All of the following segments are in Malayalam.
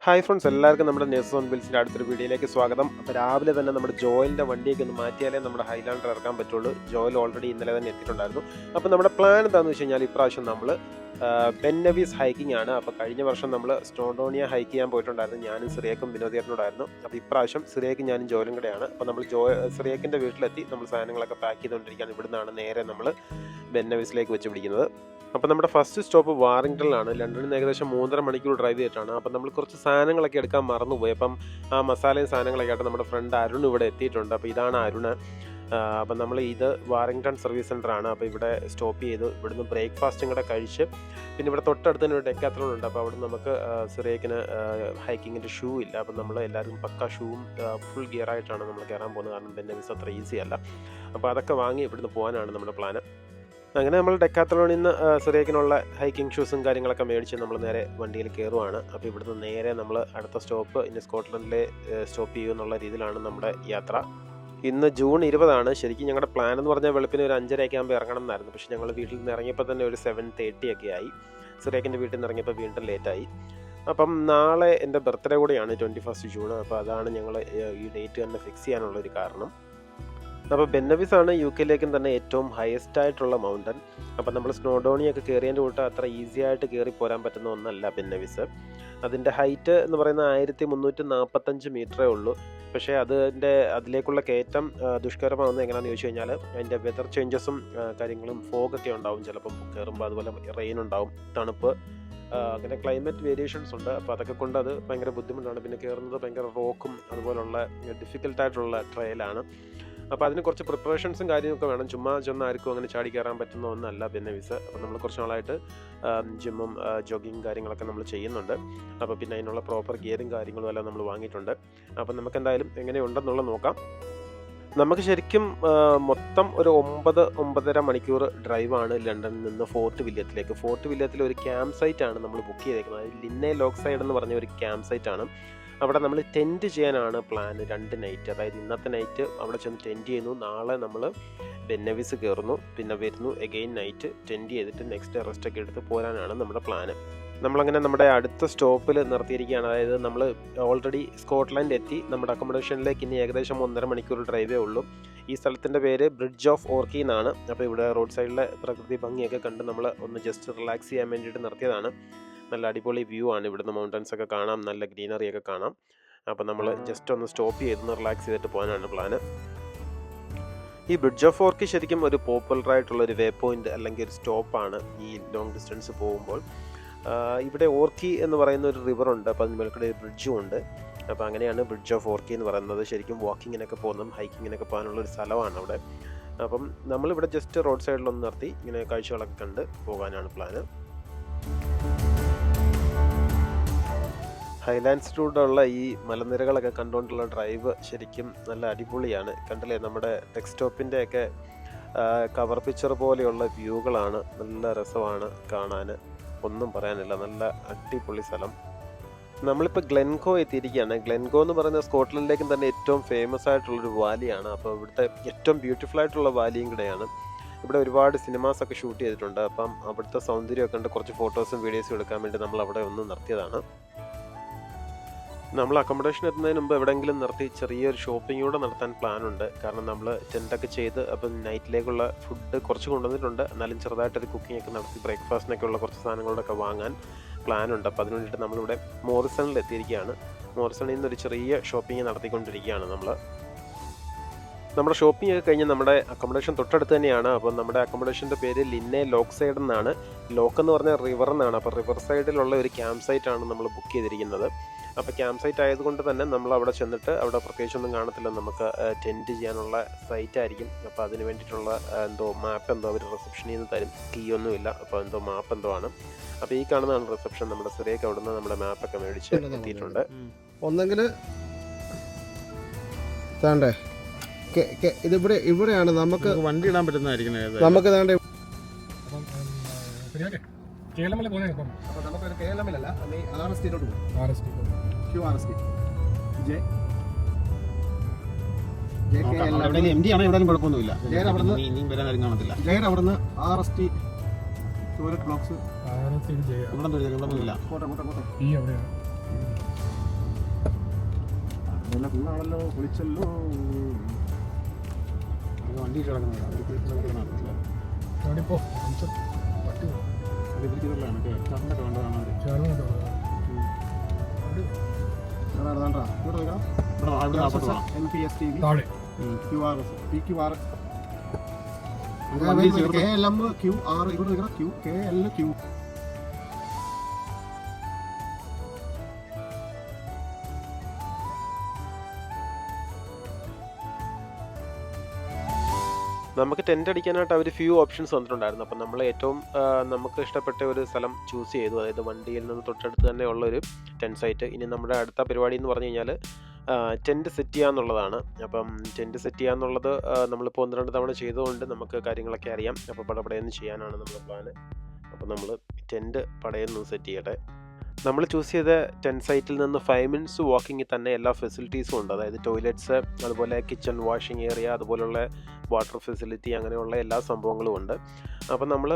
ഹായ് ഫ്രണ്ട്സ്, എല്ലാവർക്കും നമ്മുടെ നേഴ്സസ് ഓൺ വീൽസിൻ്റെ അടുത്തൊരു വീഡിയോയിലേക്ക് സ്വാഗതം. അപ്പോൾ രാവിലെ തന്നെ നമ്മുടെ ജോയലിൻ്റെ വണ്ടിയൊക്കെ ഒന്ന് മാറ്റിയാലേ നമ്മുടെ ഹൈലാൻഡർ ഇറക്കാൻ പറ്റുള്ളൂ. ജോയൽ ഓൾറെഡി ഇന്നലെ തന്നെ എത്തിയിട്ടുണ്ടായിരുന്നു. അപ്പോൾ നമ്മുടെ പ്ലാൻ എന്താണെന്ന് വെച്ച് കഴിഞ്ഞാൽ ഇപ്രാവശ്യം നമ്മൾ ബെൻ നെവീസ് ഹൈക്കിംഗ് ആണ്. അപ്പോൾ കഴിഞ്ഞ വർഷം നമ്മൾ സ്നോഡോണിയ ഹൈക്ക് ചെയ്യാൻ പോയിട്ടുണ്ടായിരുന്നു. ഞാനും സിറിയക്കും വിനോദിയേട്ടനോടായിരുന്നു. അപ്പോൾ ഇപ്രാവശ്യം സിറിയക്കും ഞാനും ജോയലും കൂടെയാണ്. അപ്പോൾ നമ്മൾ സിറിയക്കിൻ്റെ വീട്ടിലെത്തി നമ്മൾ സാധനങ്ങളൊക്കെ പാക്ക് ചെയ്തുകൊണ്ടിരിക്കുകയാണ്. ഇവിടുന്നാണ് നേരെ നമ്മൾ ബെൻ നെവീസിലേക്ക് വെച്ച് പിടിക്കുന്നത്. അപ്പോൾ നമ്മുടെ ഫസ്റ്റ് സ്റ്റോപ്പ് വാറിംഗ്ടണിലാണ്. ലണ്ടനിൽ നിന്ന് ഏകദേശം 3.5 മണിക്കൂർ ഡ്രൈവ് ചെയ്തിട്ടാണ്. അപ്പം നമ്മൾ കുറച്ച് സാധനങ്ങളൊക്കെ എടുക്കാൻ മറന്നുപോയി. അപ്പം ആ മസാലയും സാധനങ്ങളൊക്കെ ആയിട്ട് നമ്മുടെ ഫ്രണ്ട് അരുൺ ഇവിടെ എത്തിയിട്ടുണ്ട്. അപ്പോൾ ഇതാണ് അരുണ്. അപ്പം നമ്മൾ ഇത് വാറിംഗ്ടൺ സർവീസ് സെൻ്ററാണ്. അപ്പോൾ ഇവിടെ സ്റ്റോപ്പ് ചെയ്ത് ഇവിടുന്ന് ബ്രേക്ക്ഫാസ്റ്റും കൂടെ കഴിച്ച് പിന്നെ ഇവിടെ തൊട്ടടുത്ത് തന്നെ ഒരു ഡെക്കാത്തലോൺ ഉണ്ട്. അപ്പോൾ അവിടെ നമുക്ക് സിറിയക്കിന് ഹൈക്കിങ്ങിൻ്റെ ഷൂ ഇല്ല. അപ്പം നമ്മൾ എല്ലാവരും പക്ക ഷൂവും ഫുൾ ഗിയറായിട്ടാണ് നമ്മൾ കയറാൻ പോകുന്നത്. കാരണം ബെൻ നെവീസ് അത്ര ഈസി അല്ല. അപ്പോൾ അതൊക്കെ വാങ്ങി ഇവിടുന്ന് പോകാനാണ് നമ്മുടെ പ്ലാന്. അങ്ങനെ നമ്മൾ ഡെക്കാത്തലോണിൽ നിന്ന് സിറിയക്കിനുള്ള ഹൈക്കിംഗ് ഷൂസും കാര്യങ്ങളൊക്കെ മേടിച്ച് നമ്മൾ നേരെ വണ്ടിയിൽ കയറുവാണ്. അപ്പോൾ ഇവിടുന്ന് നേരെ നമ്മൾ അടുത്ത സ്റ്റോപ്പ് ഇനി സ്കോട്ട്ലൻഡിലെ സ്റ്റോപ്പ് ചെയ്യുമെന്നുള്ള രീതിയിലാണ് നമ്മുടെ യാത്ര. ഇന്ന് ജൂൺ 20 ശരിക്കും ഞങ്ങളുടെ പ്ലാൻ എന്ന് പറഞ്ഞാൽ വെളുപ്പിന് ഒരു 5:30 ആകുമ്പോൾ ഇറങ്ങണം എന്നായിരുന്നു. പക്ഷേ ഞങ്ങൾ വീട്ടിൽ നിന്ന് ഇറങ്ങിയപ്പോൾ തന്നെ ഒരു 7:30 ഒക്കെ ആയി. സിറിയക്കിൻ്റെ വീട്ടിൽ നിന്ന് ഇറങ്ങിയപ്പോൾ വീണ്ടും ലേറ്റായി. അപ്പം നാളെ എൻ്റെ ബർത്ത്ഡേ കൂടെയാണ് 21 ജൂൺ. അപ്പോൾ അതാണ് ഞങ്ങൾ ഈ ഡേറ്റ് തന്നെ ഫിക്സ് ചെയ്യാനുള്ളൊരു കാരണം. അപ്പോൾ ബെൻ നെവീസ് ആണ് UK-ലേക്കും തന്നെ ഏറ്റവും ഹയസ്റ്റ് ആയിട്ടുള്ള മൗണ്ടൻ. അപ്പോൾ നമ്മൾ സ്നോഡോണിയൊക്കെ കയറിയതിൻ്റെ കൂട്ട് അത്ര ഈസി ആയിട്ട് കയറി പോരാൻ പറ്റുന്ന ഒന്നല്ല ബെൻ നെവീസ്. അതിൻ്റെ ഹൈറ്റ് എന്ന് പറയുന്നത് 1345 മീറ്ററേ ഉള്ളൂ. പക്ഷേ അതിലേക്കുള്ള കയറ്റം ദുഷ്കരമാവുന്നത് എങ്ങനെയാണെന്ന് ചോദിച്ചു കഴിഞ്ഞാൽ അതിൻ്റെ വെതർ ചേഞ്ചസും കാര്യങ്ങളും ഫോഗൊക്കെ ഉണ്ടാവും ചിലപ്പം കയറുമ്പോൾ. അതുപോലെ റെയിൻ ഉണ്ടാവും, തണുപ്പ്, അങ്ങനെ ക്ലൈമറ്റ് വേരിയേഷൻസ് ഉണ്ട്. അപ്പോൾ അതൊക്കെ കൊണ്ട് അത് ഭയങ്കര ബുദ്ധിമുട്ടാണ്. പിന്നെ കയറുന്നത് ഭയങ്കര റോക്കും അതുപോലുള്ള ഡിഫിക്കൽട്ടായിട്ടുള്ള ട്രയലാണ്. അപ്പോൾ അതിന് കുറച്ച് പ്രിപ്പറേഷൻസും കാര്യമൊക്കെ വേണം. ചുമ്മാ ആർക്കും അങ്ങനെ ചാടി കയറാൻ പറ്റുന്ന ഒന്നല്ല ബെൻ നെവീസ്. അപ്പോൾ നമ്മൾ കുറച്ച് നാളായിട്ട് ജിമ്മും ജോഗിങ് കാര്യങ്ങളൊക്കെ നമ്മൾ ചെയ്യുന്നുണ്ട്. അപ്പോൾ പിന്നെ അതിനുള്ള പ്രോപ്പർ ഗിയറും കാര്യങ്ങളും എല്ലാം നമ്മൾ വാങ്ങിയിട്ടുണ്ട്. അപ്പോൾ നമുക്ക് എന്തായാലും എങ്ങനെയുണ്ടെന്നുള്ളത് നോക്കാം. നമുക്ക് ശരിക്കും മൊത്തം ഒരു 9-9.5 മണിക്കൂർ ഡ്രൈവാണ് ലണ്ടനിൽ നിന്ന് ഫോർട്ട് വില്യത്തിലേക്ക്. ഫോർട്ട് വില്യത്തിൽ ഒരു ക്യാമ്പ് സൈറ്റാണ് നമ്മൾ ബുക്ക് ചെയ്തേക്കുന്നത്. ലിന്നെ ലോക്ക് സൈഡ് എന്ന് പറഞ്ഞ ഒരു ക്യാമ്പ് സൈറ്റാണ്. അവിടെ നമ്മൾ ടെൻറ്റ് ചെയ്യാനാണ് പ്ലാൻ. 2 നൈറ്റ്, അതായത് ഇന്നത്തെ നൈറ്റ് അവിടെ ചെന്ന് ടെൻറ്റ് ചെയ്യുന്നു. നാളെ നമ്മൾ ബെൻ നെവീസ് കയറുന്നു, പിന്നെ വരുന്നു, എഗെയിൻ നൈറ്റ് ടെൻറ്റ് ചെയ്തിട്ട് നെക്സ്റ്റ് ഡേ റെസ്റ്റൊക്കെ എടുത്ത് പോരാനാണ് നമ്മുടെ പ്ലാന്. നമ്മളങ്ങനെ നമ്മുടെ അടുത്ത സ്റ്റോപ്പിൽ നിർത്തിയിരിക്കുകയാണ്. അതായത് നമ്മൾ ഓൾറെഡി സ്കോട്ട്ലൻഡ് എത്തി. നമ്മുടെ അക്കോമഡേഷനിലേക്ക് ഇനി ഏകദേശം 1.5 മണിക്കൂർ ഡ്രൈവേ ഉള്ളൂ. ഈ സ്ഥലത്തിൻ്റെ പേര് ബ്രിഡ്ജ് ഓഫ് ഓർക്കി എന്നാണ്. അപ്പോൾ ഇവിടെ റോഡ് സൈഡിലെ പ്രകൃതി ഭംഗിയൊക്കെ കണ്ട് നമ്മൾ ഒന്ന് ജസ്റ്റ് റിലാക്സ് ചെയ്യാൻ വേണ്ടിയിട്ട് നിർത്തിയതാണ്. നല്ല അടിപൊളി വ്യൂ ആണ്. ഇവിടുന്ന് മൗണ്ടൻസ് ഒക്കെ കാണാം, നല്ല ഗ്രീനറി ഒക്കെ കാണാം. അപ്പോൾ നമ്മൾ ജസ്റ്റ് ഒന്ന് സ്റ്റോപ്പ് ചെയ്തൊന്ന് റിലാക്സ് ചെയ്തിട്ട് പോകാനാണ് പ്ലാന്. ഈ ബ്രിഡ്ജ് ഓഫ് ഓർക്കി ശരിക്കും ഒരു പോപ്പുലറായിട്ടുള്ളൊരു വേ പോയിന്റ് അല്ലെങ്കിൽ ഒരു സ്റ്റോപ്പാണ് ഈ ലോങ് ഡിസ്റ്റൻസ് പോകുമ്പോൾ. ഇവിടെ ഓർക്കി എന്ന് പറയുന്ന ഒരു റിവറുണ്ട്. അപ്പോൾ അതിന് മേൽക്കൂടെ ഒരു ബ്രിഡ്ജും ഉണ്ട്. അപ്പോൾ അങ്ങനെയാണ് ബ്രിഡ്ജ് ഓഫ് ഓർക്കി എന്ന് പറയുന്നത്. ശരിക്കും വാക്കിങ്ങിനൊക്കെ പോകുന്നതും ഹൈക്കിങ്ങിനൊക്കെ പോകാനുള്ളൊരു സ്ഥലമാണ് അവിടെ. അപ്പം നമ്മളിവിടെ ജസ്റ്റ് റോഡ് സൈഡിലൊന്ന് നിർത്തി ഇങ്ങനെ കാഴ്ചകളൊക്കെ കണ്ട് പോകാനാണ് പ്ലാന്. ഹൈലാൻഡ്സിലൂടെയുള്ള ഈ മലനിരകളൊക്കെ കണ്ടുകൊണ്ടുള്ള ഡ്രൈവ് ശരിക്കും നല്ല അടിപൊളിയാണ്. കണ്ടില്ലേ, നമ്മുടെ ഡെസ്ക്ടോപ്പിൻ്റെ ഒക്കെ കവർ പിക്ചർ പോലെയുള്ള വ്യൂകളാണ്. നല്ല രസമാണ് കാണാൻ, ഒന്നും പറയാനില്ല. നല്ല അടിപൊളി സ്ഥലം. നമ്മളിപ്പോൾ ഗ്ലെൻകോ എത്തിയിരിക്കുകയാണ്. ഗ്ലെൻകോ എന്ന് പറയുന്ന സ്കോട്ട്ലൻഡിലേക്കും തന്നെ ഏറ്റവും ഫേമസ് ആയിട്ടുള്ളൊരു വാലിയാണ്. അപ്പോൾ ഇവിടുത്തെ ഏറ്റവും ബ്യൂട്ടിഫുൾ ആയിട്ടുള്ള വാലിയും കൂടെയാണ്. ഇവിടെ ഒരുപാട് സിനിമാസൊക്കെ ഷൂട്ട് ചെയ്തിട്ടുണ്ട്. അപ്പം അവിടുത്തെ സൗന്ദര്യമൊക്കെ കണ്ട് കുറച്ച് ഫോട്ടോസും വീഡിയോസും എടുക്കാൻ വേണ്ടി നമ്മൾ അവിടെ ഒന്ന് നിർത്തിയതാണ്. നമ്മൾ അക്കോമഡേഷൻ എത്തുന്നതിന് മുമ്പ് എവിടെയെങ്കിലും നിർത്തി ചെറിയൊരു ഷോപ്പിംഗ് കൂടെ നടത്താൻ പ്ലാനുണ്ട്. കാരണം നമ്മൾ ടെൻറ്റൊക്കെ ചെയ്ത് അപ്പം നൈറ്റിലേക്കുള്ള ഫുഡ് കുറച്ച് കൊണ്ടുവന്നിട്ടുണ്ട്. എന്നാലും ചെറുതായിട്ടൊരു കുക്കിംഗ് ഒക്കെ നടത്തി ബ്രേക്ക്ഫാസ്റ്റിനൊക്കെ ഉള്ള കുറച്ച് സാധനങ്ങളൊക്കെ വാങ്ങാൻ പ്ലാനുണ്ട്. അപ്പോൾ അതിന് വേണ്ടിയിട്ട് നമ്മളിവിടെ മോറിസണിൽ എത്തിയിരിക്കുകയാണ്. മോറിസണിൽ നിന്നൊരു ചെറിയ ഷോപ്പിംഗ് നടത്തിക്കൊണ്ടിരിക്കുകയാണ് നമ്മൾ. നമ്മുടെ ഷോപ്പിംഗ് ഒക്കെ കഴിഞ്ഞ് നമ്മുടെ അക്കോമഡേഷൻ തൊട്ടടുത്ത് തന്നെയാണ്. അപ്പോൾ നമ്മുടെ അക്കോമഡേഷൻ്റെ പേര് ലിന്നെ ലോക്ക് സൈഡ് എന്നാണ്. ലോക്ക് എന്ന് പറഞ്ഞാൽ റിവർ എന്നാണ്. അപ്പോൾ റിവർ സൈഡിലുള്ള ഒരു ക്യാമ്പ് സൈറ്റാണ് നമ്മൾ ബുക്ക് ചെയ്തിരിക്കുന്നത്. അപ്പോൾ ക്യാമ്പ് സൈറ്റ് ആയതുകൊണ്ട് തന്നെ നമ്മൾ അവിടെ ചെന്നിട്ട് അവിടെ പ്രത്യേകിച്ചൊന്നും കാണത്തില്ല. നമുക്ക് ടെൻറ്റ് ചെയ്യാനുള്ള സൈറ്റ് ആയിരിക്കും. അപ്പോൾ അതിന് വേണ്ടിയിട്ടുള്ള മാപ്പ് അവർ റിസപ്ഷനിൽ നിന്ന് തരും. കീ ഒന്നുമില്ല. അപ്പോൾ മാപ്പ് ആണ്. അപ്പോൾ ഈ കാണുന്നതാണ് റിസപ്ഷൻ. നമ്മുടെ സിറിയക്ക് അവിടെ നിന്ന് നമ്മുടെ മാപ്പൊക്കെ മേടിച്ച് എത്തിയിട്ടുണ്ട്. ഒന്നെങ്കിൽ താണ്ടേ ഇവിടെയാണ് നമുക്ക് വണ്ടി ഇടാൻ പറ്റുന്നതായിരിക്കും. നമുക്ക് താണ്ടേ കുഴപ്പമൊന്നുമില്ല. അവിടുന്ന് RST ടോയ്ലറ്റ് ബ്ലോക്സ് ഇവിടെ ഫുള്ളാണല്ലോ പൊളിച്ചല്ലോ. വണ്ടി കിടക്കുന്നില്ല അവിടിപ്പോ പട്ടി KLM നമുക്ക് ടെൻ്റ് അടിക്കാനായിട്ട് അവർ ഫ്യൂ ഓപ്ഷൻസ് തന്നിട്ടുണ്ടായിരുന്നു. അപ്പം നമ്മൾ ഏറ്റവും നമുക്ക് ഇഷ്ടപ്പെട്ട ഒരു സ്ഥലം ചൂസ് ചെയ്തു. അതായത് വണ്ടിയിൽ നിന്ന് തൊട്ടടുത്ത് തന്നെ ഉള്ളൊരു ടെൻറ്റ് സൈറ്റ്. ഇനി നമ്മുടെ അടുത്ത പരിപാടി എന്ന് പറഞ്ഞു കഴിഞ്ഞാൽ ടെൻറ്റ് സെറ്റ് ചെയ്യുക എന്നുള്ളതാണ്. അപ്പം ടെൻറ്റ് സെറ്റ് ചെയ്യുക എന്നുള്ളത് നമ്മളിപ്പോൾ 1-2 തവണ ചെയ്തുകൊണ്ട് നമുക്ക് കാര്യങ്ങളൊക്കെ അറിയാം. അപ്പോൾ പടപടയെന്ന് ചെയ്യാനാണ് നമ്മുടെ പ്ലാന്. അപ്പോൾ നമ്മൾ ടെൻറ്റ് പടയെന്ന് സെറ്റ് ചെയ്യട്ടെ. നമ്മൾ ചൂസ് ചെയ്ത ടെൻറ്റ് സൈറ്റിൽ നിന്ന് 5 മിനിറ്റ്സ് വാക്കിങ്ങിൽ തന്നെ എല്ലാ ഫെസിലിറ്റീസും ഉണ്ട്. അതായത് ടോയ്ലറ്റ്സ്, അതുപോലെ കിച്ചൺ, വാഷിംഗ് ഏരിയ, അതുപോലുള്ള വാട്ടർ ഫെസിലിറ്റി, അങ്ങനെയുള്ള എല്ലാ സംഭവങ്ങളും ഉണ്ട്. അപ്പം നമ്മൾ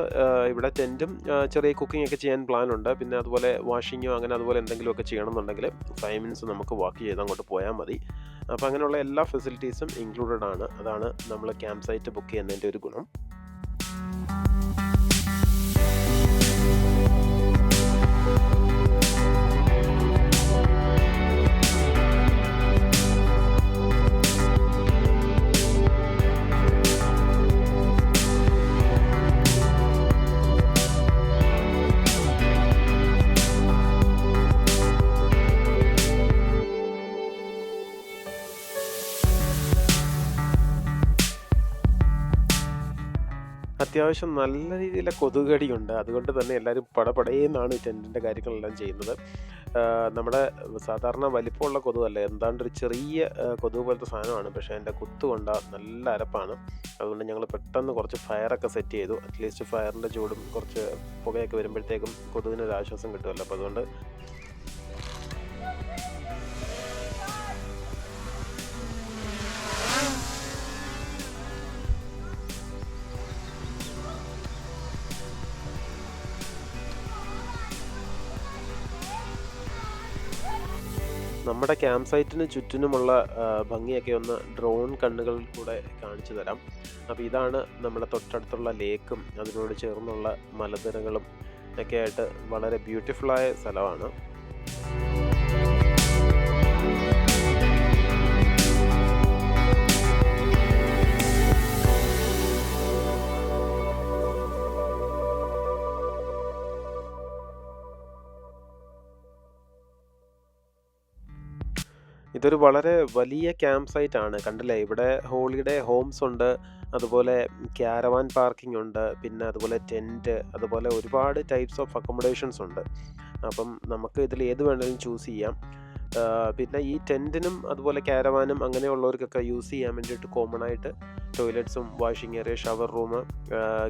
ഇവിടെ ടെൻറ്റും ചെറിയ കുക്കിംഗ് ഒക്കെ ചെയ്യാൻ പ്ലാനുണ്ട്. പിന്നെ അതുപോലെ വാഷിങ്ങോ അങ്ങനെ അതുപോലെ എന്തെങ്കിലുമൊക്കെ ചെയ്യണമെന്നുണ്ടെങ്കിൽ 5 മിനിറ്റ്സ് നമുക്ക് വാക്ക് ചെയ്ത് അങ്ങോട്ട് പോയാൽ മതി. അപ്പോൾ അങ്ങനെയുള്ള എല്ലാ ഫെസിലിറ്റീസും ഇൻക്ലൂഡഡ് ആണ്. അതാണ് നമ്മൾ ക്യാമ്പ് സൈറ്റ് ബുക്ക് ചെയ്യുന്നതിൻ്റെ ഒരു ഗുണം. അത്യാവശ്യം നല്ല രീതിയിലെ കൊതുകടിയുണ്ട്. അതുകൊണ്ട് തന്നെ എല്ലാവരും പടപടയെന്നാണ് ടെൻറ്റിൻ്റെ കാര്യങ്ങളെല്ലാം ചെയ്യുന്നത്. നമ്മുടെ സാധാരണ വലിപ്പമുള്ള കൊതുകല്ല, എന്താണ്ട് ഒരു ചെറിയ കൊതുക് പോലത്തെ സാധനമാണ്. പക്ഷേ എൻ്റെ കുത്തു കൊണ്ട നല്ല അരപ്പാണ്. അതുകൊണ്ട് ഞങ്ങൾ പെട്ടെന്ന് കുറച്ച് ഫയറൊക്കെ സെറ്റ് ചെയ്തു. അറ്റ്ലീസ്റ്റ് ഫയറിൻ്റെ ചൂടും കുറച്ച് പുകയൊക്കെ വരുമ്പോഴത്തേക്കും കൊതുകിനൊരു ആശ്വാസം കിട്ടുമല്ലോ. അപ്പോൾ അതുകൊണ്ട് നമ്മുടെ ക്യാമ്പ് സൈറ്റിന് ചുറ്റിനുമുള്ള ഭംഗിയൊക്കെ ഒന്ന് ഡ്രോൺ കണ്ണുകളിൽ കൂടെ കാണിച്ചു തരാം. അപ്പോൾ ഇതാണ് നമ്മുടെ തൊട്ടടുത്തുള്ള ലേക്കും അതിനോട് ചേർന്നുള്ള മലനിരകളും ഒക്കെ ആയിട്ട് വളരെ ബ്യൂട്ടിഫുള്ളായ സ്ഥലമാണ്. ഇതൊരു വളരെ വലിയ ക്യാമ്പ് സൈറ്റ് ആണ്. കണ്ടില്ലേ, ഇവിടെ ഹോളിഡേ ഹോംസ് ഉണ്ട്, അതുപോലെ ക്യാരവാൻ പാർക്കിംഗ് ഉണ്ട്, പിന്നെ അതുപോലെ ടെൻറ്റ്, അതുപോലെ ഒരുപാട് ടൈപ്സ് ഓഫ് അക്കോമഡേഷൻസ് ഉണ്ട്. അപ്പം നമുക്ക് ഇതിൽ ഏത് വേണമെങ്കിലും ചൂസ് ചെയ്യാം. പിന്നെ ഈ ടെൻറ്റിനും അതുപോലെ ക്യാരവാനും അങ്ങനെയുള്ളവർക്കൊക്കെ യൂസ് ചെയ്യാൻ വേണ്ടിയിട്ട് കോമൺ ആയിട്ട് ടോയ്ലറ്റ്സും washing area, shower room,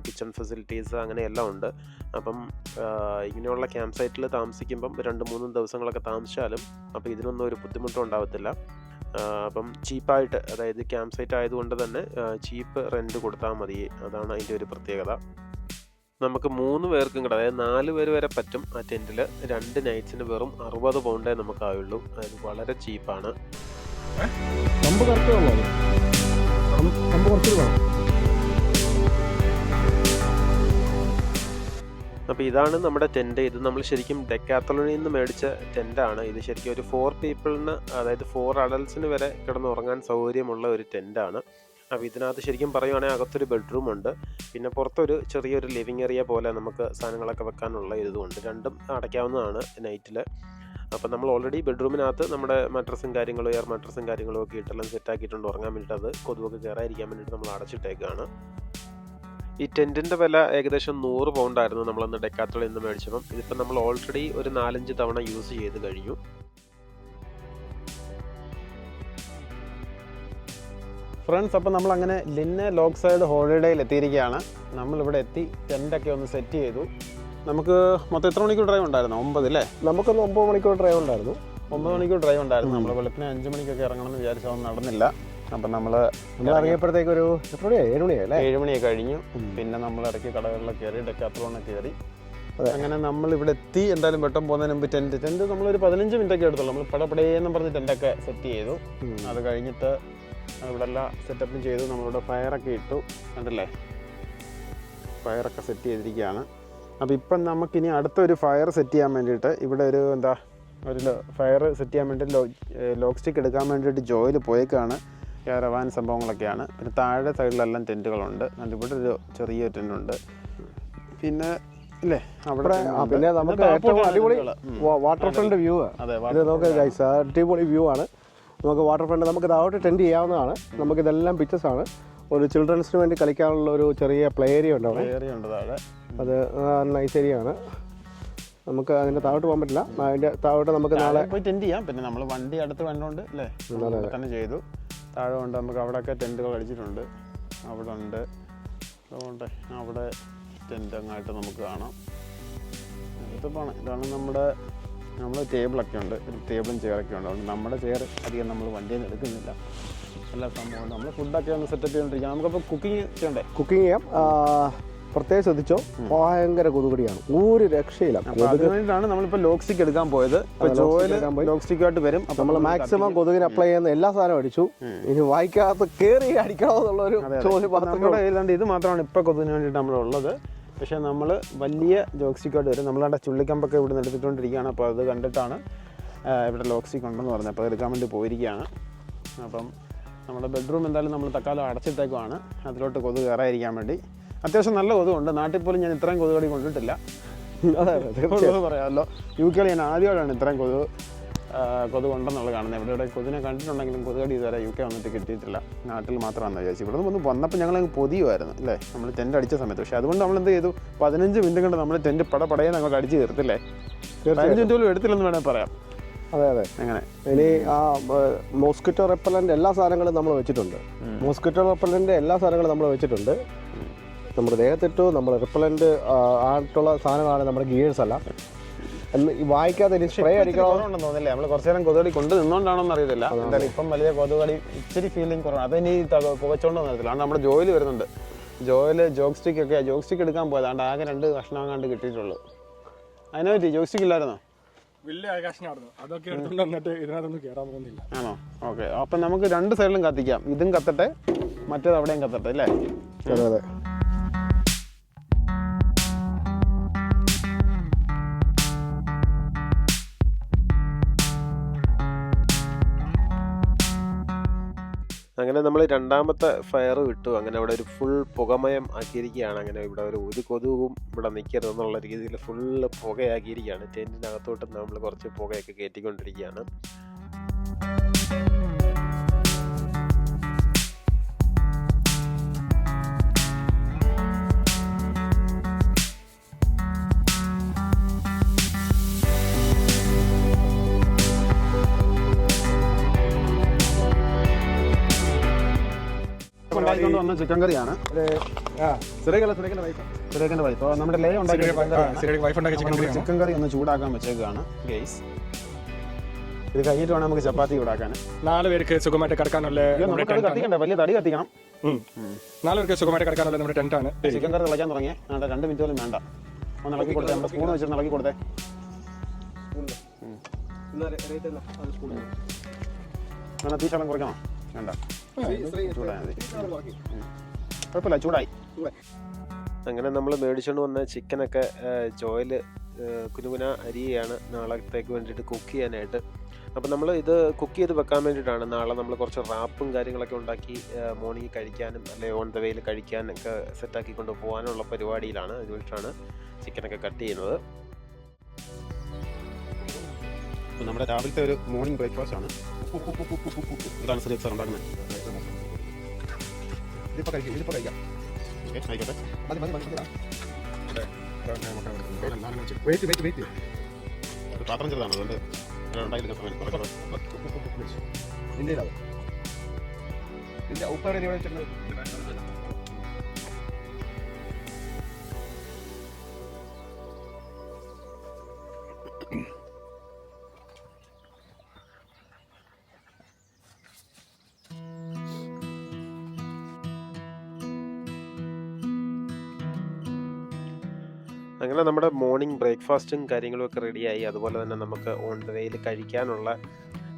kitchen facilities അങ്ങനെയെല്ലാം ഉണ്ട്. അപ്പം ഇങ്ങനെയുള്ള ക്യാമ്പ് സൈറ്റിൽ താമസിക്കുമ്പം 2-3 ദിവസങ്ങളൊക്കെ താമസിച്ചാലും അപ്പോൾ ഇതിനൊന്നും ഒരു ബുദ്ധിമുട്ടും ഉണ്ടാകത്തില്ല. അപ്പം ചീപ്പായിട്ട്, അതായത് ക്യാമ്പ് സൈറ്റ് ആയതുകൊണ്ട് തന്നെ ചീപ്പ് റെൻറ്റ് കൊടുത്താൽ മതി. അതാണ് അതിൻ്റെ ഒരു പ്രത്യേകത. നമുക്ക് 3 പേർക്കും കൂടെ, അതായത് 4 പേര് വരെ പറ്റും ആ ടെൻറ്റിൽ. 2 നൈറ്റ്സിന് വെറും 60 പൗണ്ടേ നമുക്കാവുള്ളൂ. അതായത് വളരെ ചീപ്പാണ്. അപ്പോൾ ഇതാണ് നമ്മുടെ ടെൻറ്റ്. ഇത് നമ്മൾ ശരിക്കും ഡെക്കാത്തലോണിൽ നിന്ന് മേടിച്ച ടെൻറ്റാണ്. ഇത് ശരിക്കും ഒരു 4 പീപ്പിളിന്, അതായത് 4 അഡൽട്സിന് വരെ കിടന്നുറങ്ങാൻ സൗകര്യമുള്ള ഒരു ടെൻറ്റാണ്. അപ്പോൾ ഇതിനകത്ത് ശരിക്കും പറയുവാണെങ്കിൽ അകത്തൊരു ബെഡ്റൂം ഉണ്ട്, പിന്നെ പുറത്തൊരു ചെറിയൊരു ലിവിങ് ഏരിയ പോലെ നമുക്ക് സാധനങ്ങളൊക്കെ വെക്കാനുള്ള ഇതുകൊണ്ട് രണ്ടും അടയ്ക്കാവുന്നതാണ് നൈറ്റിൽ. അപ്പോൾ നമ്മൾ ഓൾറെഡി ബെഡ്റൂമിനകത്ത് നമ്മുടെ മട്രസും കാര്യങ്ങളും എയർ മട്രസും കാര്യങ്ങളും ഒക്കെ ഇട്ടെല്ലാം സെറ്റാക്കിയിട്ടുണ്ട് ഉറങ്ങാൻ വേണ്ടിയിട്ട്. അത് കൊതുകൊക്കെ കയറാതിരിക്കാൻ വേണ്ടിയിട്ട് നമ്മൾ അടച്ചിട്ടേക്കാണ്. ഈ ടെൻറ്റിൻ്റെ വില ഏകദേശം 100 പൗണ്ടായിരുന്നു നമ്മളന്ന് ഡെക്കാത്തളിൽ നിന്ന് മേടിച്ചപ്പം. ഇതിപ്പോൾ നമ്മൾ ഓൾറെഡി ഒരു 4-5 തവണ യൂസ് ചെയ്ത് കഴിഞ്ഞു. ഫ്രണ്ട്സ്, അപ്പോൾ നമ്മളങ്ങനെ ലിന്നെ ലോക്ക് സൈഡ് ഹോളിഡേയിൽ എത്തിയിരിക്കുകയാണ്. നമ്മളിവിടെ എത്തി ടെൻറ്റൊക്കെ ഒന്ന് സെറ്റ് ചെയ്തു. നമുക്ക് മൊത്തം എത്ര മണിക്കൂർ ഡ്രൈവ് ഉണ്ടായിരുന്നു? 9 അല്ലേ? നമുക്കൊന്ന് 9 മണിക്കൂർ ഡ്രൈവ് ഉണ്ടായിരുന്നു. 9 മണിക്കൂർ ഡ്രൈവ് ഉണ്ടായിരുന്നു. നമ്മൾ വെളുപ്പിന് 5 മണിക്കൊക്കെ ഇറങ്ങണമെന്ന് വിചാരിച്ചതൊന്നും നടന്നില്ല. അപ്പം നമ്മൾ ഇറങ്ങിയപ്പോഴത്തേക്ക് ഒരു 7 മണിയായി അല്ലേ? 7 മണിയൊക്കെ കഴിഞ്ഞു. പിന്നെ നമ്മൾ ഇടയ്ക്ക് കടകളിലൊക്കെ കയറി, ഡെക്കാത്തലോണിൽ കയറി. അങ്ങനെ നമ്മളിവിടെ എത്തി. എന്തായാലും വെട്ടം പോകുന്നതിന് മുമ്പ് ടെൻറ്റ് നമ്മളൊരു 15 മിനിറ്റൊക്കെ എടുത്തുള്ളൂ. നമ്മൾ പടപടേന്നും പറഞ്ഞ് ടെൻറ്റൊക്കെ സെറ്റ് ചെയ്തു. അത് കഴിഞ്ഞിട്ട് ഇവിടെ എല്ലാ സെറ്റപ്പും ചെയ്തു. നമ്മളിവിടെ ഫയറൊക്കെ ഇട്ടു. കണ്ടല്ലേ, ഫയറൊക്കെ സെറ്റ് ചെയ്തിരിക്കുകയാണ്. അപ്പോൾ ഇപ്പം നമുക്കിനി അടുത്തൊരു ഫയർ സെറ്റ് ചെയ്യാൻ വേണ്ടിയിട്ട് ഇവിടെ ഒരു ഫയർ സെറ്റ് ചെയ്യാൻ വേണ്ടിയിട്ട് ലോക്ക് സ്റ്റിക്ക് എടുക്കാൻ വേണ്ടിയിട്ട് ജോയിൽ പോയേക്കാണ്. കാരവാൻ സംഭവങ്ങളൊക്കെയാണ്. പിന്നെ താഴെ സൈഡിലെല്ലാം ടെൻറ്റുകളുണ്ട്. അതുകൊണ്ട് ഇവിടെ ഒരു ചെറിയൊരു ടെൻറ്റുണ്ട്. പിന്നെ ഇല്ലേ അവിടെ പിന്നെ നമുക്ക് ഏറ്റവും അടിപൊളി വാട്ടർ ഫ്രണ്ട് വ്യൂ ആണ്. ഇത് നോക്കുക ഗൈസ്, അടിപൊളി വ്യൂ ആണ്. നമുക്ക് വാട്ടർ ഫ്രണ്ട് നമുക്ക് താഴോട്ട് ടെൻറ്റ് ചെയ്യാവുന്നതാണ്. നമുക്കിതെല്ലാം പിക്ചേഴ്സ് ആണ്. ഒരു ചിൽഡ്രൻസിന് വേണ്ടി കളിക്കാനുള്ള ഒരു ചെറിയ പ്ലേ ഏരിയ ഉണ്ട് അവിടെ. താഴെ അത് നൈസ് ഏരിയ ആണ്. നമുക്ക് അതിൻ്റെ താഴോട്ട് പോകാൻ പറ്റില്ല. അതിൻ്റെ താഴോട്ട് നമുക്ക് നാളെ പോയി ടെൻറ്റ് ചെയ്യാം. പിന്നെ നമ്മൾ വണ്ടി അടുത്ത് വേണ്ടോണ്ട് അല്ലേ തന്നെ ചെയ്തു. താഴെ ഉണ്ട്, നമുക്ക് അവിടെയൊക്കെ ടെൻറ്റുകൾ അടിച്ചിട്ടുണ്ട്. അവിടെ ഉണ്ട്, അതുകൊണ്ട് അവിടെ ടെൻറ്റ് അങ്ങായിട്ട് നമുക്ക് കാണാം. ഇതാണ് നമ്മുടെ ടേബിളൊക്കെ ഉണ്ട്. ഒരു ടേബിളും ചെയറൊക്കെ ഉണ്ട്. അതുകൊണ്ട് നമ്മുടെ ചെയർ അധികം നമ്മൾ വണ്ടിയിൽ നിന്ന് എടുക്കുന്നില്ല. എല്ലാ സംഭവം നമ്മൾ ഫുഡൊക്കെ ഒന്ന് സെറ്റപ്പ് ചെയ്തുകൊണ്ടിരിക്കുക. നമുക്കപ്പോൾ കുക്കിംഗ് ചെയ്യണ്ടേ? കുക്കിംഗ് ചെയ്യാം. പ്രത്യേകം ശ്രദ്ധിച്ചോ, ഭയങ്കര കൊതുകടിയാണ്, ഒരു രക്ഷയില്ല. അതിന് വേണ്ടിയിട്ടാണ് നമ്മളിപ്പോൾ ലോക്ക് സ്റ്റിക്ക് എടുക്കാൻ പോയത്. ലോക്ക് സ്റ്റിക്കായിട്ട് വരും. അപ്പോൾ നമ്മൾ മാക്സിമം കൊതുകിന് അപ്ലൈ ചെയ്യുന്ന എല്ലാ സാധനവും അടിച്ചു. ഇനി വായിക്കാത്ത കയറി അടിക്കണോ എന്നുള്ളൊരു ചോദ്യം. നമ്മുടെ ഇത് മാത്രമാണ് ഇപ്പോൾ കൊതുകിന് വേണ്ടിയിട്ട് നമ്മളുള്ളത്. പക്ഷേ നമ്മൾ വലിയ ലോക്ക് സ്റ്റിക്കായിട്ട് വരും. നമ്മളവിടെ ചുള്ളിക്കമ്പൊക്കെ ഇവിടെ നിന്ന് എടുത്തിട്ടുകൊണ്ടിരിക്കുകയാണ്. അപ്പോൾ അത് കണ്ടിട്ടാണ് ഇവിടെ ലോക്ക് സ്റ്റിക്ക് ഉണ്ടെന്ന് പറഞ്ഞത്. അപ്പോൾ അത് എടുക്കാൻ വേണ്ടി പോയിരിക്കുകയാണ്. അപ്പം നമ്മുടെ ബെഡ്റൂം എന്തായാലും നമ്മൾ തക്കാലം അടച്ചിട്ടേക്കുവാണ്, അതിലോട്ട് കൊതുക് കയറാതിരിക്കാൻ വേണ്ടി. അത്യാവശ്യം നല്ല കൊതുകുണ്ട്. നാട്ടിൽ പോലും ഞാൻ ഇത്രയും കൊതുകടി കൊണ്ടിട്ടില്ല. പറയാമല്ലോ, UK ഞാൻ ആദ്യമായിട്ടാണ് ഇത്രയും കൊതുകുണ്ടെന്നുള്ളത് കാണുന്നത്. ഇവിടെ കൊതുകിനെ കണ്ടിട്ടുണ്ടെങ്കിലും കൊതുകടി ഇതുവരെ UK വന്നിട്ട് കിട്ടിയിട്ടില്ല. നാട്ടിൽ മാത്രമാണെന്ന് വിചാരിച്ചു. ഇവിടെ നിന്ന് വന്നപ്പോൾ ഞങ്ങളങ്ങ് പൊതിയുമായിരുന്നു അല്ലേ, നമ്മൾ ടെൻറ്റ് അടിച്ച സമയത്ത്. പക്ഷേ അതുകൊണ്ട് നമ്മൾ എന്ത് ചെയ്തു, 15 മിനിറ്റ് കൊണ്ട് നമ്മൾ ടെൻറ്റ് പടപടയെന്ന് അങ്ങോട്ട് അടിച്ച് തീർത്തില്ലേ. 15 മിനിറ്റ് പോലും എടുത്തില്ലെന്ന് വേണമെങ്കിൽ പറയാം. അതെ. അങ്ങനെ ഇനി ആ മോസ്കിറ്റോ റെപ്പലൻ്റ് എല്ലാ സാധനങ്ങളും നമ്മൾ വെച്ചിട്ടുണ്ട്. മോസ്കിറ്റോ റെപ്പലൻ്റ് എല്ലാ സാധനങ്ങളും നമ്മൾ വെച്ചിട്ടുണ്ട്. നമ്മുടെ ദേഹത്തിട്ടു നമ്മൾ റിപ്പലൻ്റ് ആയിട്ടുള്ള സാധനങ്ങളാണ് നമ്മുടെ ഗിയേഴ്സ് അല്ല. വായിക്കാതെ ഇനി സ്പ്രേ അടിക്കണമെന്നുണ്ടെന്ന് തോന്നില്ലേ. നമ്മൾ കുറച്ച് നേരം കൊതുകടി കൊണ്ട് നിന്നോണ്ടാണോന്ന് അറിയത്തില്ല. എന്തായാലും ഇപ്പം വലിയ കൊതുകടി ഇച്ചിരി ഫീലിംഗ് കുറവാണ്. അതിനി പുകച്ചോണ്ടെന്ന് അറിയത്തില്ല. കാരണം നമ്മുടെ ജോയിൽ വരുന്നുണ്ട്. ജോക്ക് സ്റ്റിക്ക് എടുക്കാൻ പോയത്. അതുകൊണ്ട് ആകെ 2 കഷ്ണം കണ്ട് കിട്ടിയിട്ടുള്ളൂ. അതിനെ പറ്റി ജോക്ക് സ്റ്റിക്ക് ഇല്ലായിരുന്നോ? വലിയ ആകാശനായിരുന്നു, അതൊക്കെ എടുത്തുകൊണ്ട് വന്നിട്ട് ഇതിനകത്തൊന്നും കയറാൻ പോകുന്നില്ല. ആണോ? ഓക്കെ, അപ്പം നമുക്ക് 2 സൈഡിലും കത്തിക്കാം. ഇതും കത്തട്ടെ, മറ്റേത് അവിടെയും കത്തട്ടെ അല്ലേ? അതെ. അങ്ങനെ നമ്മൾ രണ്ടാമത്തെ ഫയർ വിട്ടു. അങ്ങനെ അവിടെ ഒരു ഫുൾ പുകമയം ആക്കിയിരിക്കുകയാണ്. അങ്ങനെ ഇവിടെ ഒരു കൊതുകും ഇവിടെ നിൽക്കരുത് എന്നുള്ള രീതിയിൽ ഫുള്ള് പുകയാക്കിയിരിക്കുകയാണ്. ടെൻറ്റിനകത്തോട്ട് നമ്മൾ കുറച്ച് പുകയൊക്കെ കയറ്റിക്കൊണ്ടിരിക്കുകയാണ്. ഉണ്ടാക്കിക്കൊണ്ട് വന്ന ചിക്കൻ കറിയാണ്. സിറേഖിന്റെ വൈഫ് നമ്മുടെ ലേ ഉണ്ടാക്കിയ ചിക്കൻ കറി ഒന്ന് ചൂടാക്കാൻ വെച്ചേക്കാണ് ഗൈസ്. ഇത് കഴിഞ്ഞിട്ട് വേണം നമുക്ക് ചപ്പാത്തി ചൂടാക്കാൻ. 4 പേർക്ക് സുഖമായിട്ട് കിടക്കാനുള്ള കത്തിക്കണ്ടേ, വലിയ തടി കത്തിക്കണം. 4 പേർക്ക് സുഖമായിട്ട് കിടക്കാനുള്ള നമ്മുടെ ടെന്റാണ്. ചിക്കൻ കറി തിളയ്ക്കാൻ തുടങ്ങിയ 2 മിനിറ്റ് പോലും വേണ്ട. ഒന്ന് ഇളക്കി കൊടുത്തേ, നമ്മുടെ സ്പൂൺ വെച്ചിട്ട് ഇളക്കി കൊടുത്തേ. അങ്ങനെ തീശാളം കുറയ്ക്കണം, വേണ്ട ചൂടായാൽ മതി. കുഴപ്പമില്ല, ചൂടായി. അങ്ങനെ നമ്മൾ മേടിച്ചുകൊണ്ട് വന്ന ചിക്കനൊക്കെ ജോയിൽ കുനുകുന അരിയാണ് നാളത്തേക്ക് വേണ്ടിയിട്ട് കുക്ക് ചെയ്യാനായിട്ട്. അപ്പോൾ നമ്മൾ ഇത് കുക്ക് ചെയ്ത് വെക്കാൻ വേണ്ടിയിട്ടാണ്. നാളെ നമ്മൾ കുറച്ച് റാപ്പും കാര്യങ്ങളൊക്കെ ഉണ്ടാക്കി മോർണിംഗ് കഴിക്കാനും അല്ലെങ്കിൽ ഓൺ ദ വേയിൽ കഴിക്കാനൊക്കെ സെറ്റാക്കി കൊണ്ട് പോകാനുള്ള പരിപാടിയിലാണ്. അതിന് വേണ്ടിയിട്ടാണ് ചിക്കനൊക്കെ കട്ട് ചെയ്യുന്നത്. നമ്മുടെ രാവിലത്തെ ഒരു മോർണിംഗ് ബ്രേക്ക്ഫാസ്റ്റ് ആണ്. എന്താണ് സുരേഷ് സാർ ഉണ്ടാക്കുന്നത്? ഇതിപ്പോൾ കഴിക്കാം. ഓക്കെ, ആയിക്കോട്ടെ. പാത്രം ചെറുതാണ്, അതുകൊണ്ട് അങ്ങനെ നമ്മുടെ മോർണിംഗ് ബ്രേക്ക്ഫാസ്റ്റും കാര്യങ്ങളും ഒക്കെ റെഡിയായി. അതുപോലെ തന്നെ നമുക്ക് ഓൺ ദ വേയിൽ കഴിക്കാനുള്ള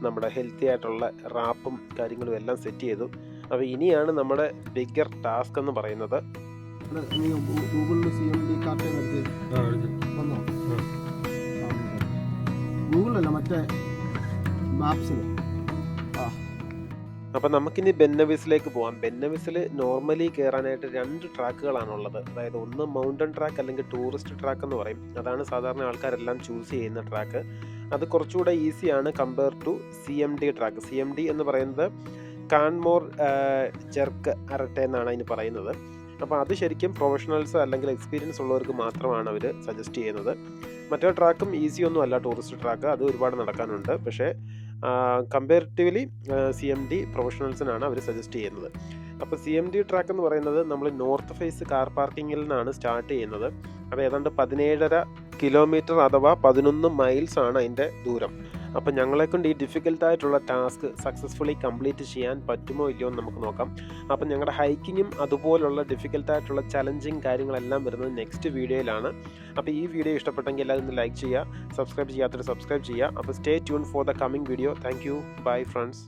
നമ്മുടെ ഹെൽത്തി ആയിട്ടുള്ള റാപ്പും കാര്യങ്ങളും എല്ലാം സെറ്റ് ചെയ്തു. അപ്പോൾ ഇനിയാണ് നമ്മുടെ ബിഗ്ഗർ ടാസ്ക് എന്ന് പറയുന്നത്. ഗൂഗിളിൽ CMD കാർട്ട് വന്നോ? ഗൂഗിളല്ല, മറ്റേ മാപ്സിൽ. അപ്പോൾ നമുക്കിനി ബെന്നവിസിലേക്ക് പോകാം. ബെന്നവിസിൽ നോർമലി കയറാനായിട്ട് 2 ട്രാക്കുകളാണുള്ളത്. അതായത് ഒന്ന് മൗണ്ടൻ ട്രാക്ക് അല്ലെങ്കിൽ ടൂറിസ്റ്റ് ട്രാക്ക് എന്ന് പറയും. അതാണ് സാധാരണ ആൾക്കാരെല്ലാം ചൂസ് ചെയ്യുന്ന ട്രാക്ക്. അത് കുറച്ചുകൂടെ ഈസിയാണ് compare to CMD track. CMD എന്ന് പറയുന്നത് കാൺമോർ ജെർക്ക് അരട്ടെ എന്നാണ് അതിന് പറയുന്നത്. അപ്പോൾ അത് ശരിക്കും പ്രൊഫഷണൽസ് അല്ലെങ്കിൽ എക്സ്പീരിയൻസ് ഉള്ളവർക്ക് മാത്രമാണ് അവർ സജസ്റ്റ് ചെയ്യുന്നത്. മറ്റേ ട്രാക്കും ഈസി ഒന്നും അല്ല, ടൂറിസ്റ്റ് ട്രാക്ക്. അത് ഒരുപാട് നടക്കാനുണ്ട്. പക്ഷേ കമ്പാരിറ്റീവ്ലി CMD പ്രൊഫഷണൽസിനാണ് അവർ സജസ്റ്റ് ചെയ്യുന്നത്. അപ്പോൾ CMD ട്രാക്ക് എന്ന് പറയുന്നത് നമ്മൾ നോർത്ത് ഫേസ് കാർ പാർക്കിങ്ങിൽ നിന്നാണ് സ്റ്റാർട്ട് ചെയ്യുന്നത്. അത് ഏതാണ്ട് 17.5 കിലോമീറ്റർ അഥവാ 11 മൈൽസ് ആണ് അതിൻ്റെ ദൂരം. അപ്പം ഞങ്ങളെക്കൊണ്ട് ഈ ഡിഫിക്കൽട്ടായിട്ടുള്ള ടാസ്ക് സക്സസ്ഫുള്ളി കംപ്ലീറ്റ് ചെയ്യാൻ പറ്റുമോ ഇല്ലയോ എന്ന് നമുക്ക് നോക്കാം. അപ്പം ഞങ്ങളുടെ ഹൈക്കിങ്ങും അതുപോലുള്ള ഡിഫിക്കൽട്ടായിട്ടുള്ള ചലഞ്ചിങ് കാര്യങ്ങളെല്ലാം വരുന്നത് നെക്സ്റ്റ് വീഡിയോയിലാണ്. അപ്പോൾ ഈ വീഡിയോ ഇഷ്ടപ്പെട്ടെങ്കിൽ അതൊന്ന് ലൈക്ക് ചെയ്യുക, സബ്സ്ക്രൈബ് ചെയ്യാത്തവർ സബ്സ്ക്രൈബ് ചെയ്യുക. അപ്പോൾ stay tune for the coming video. Thank you, bye friends.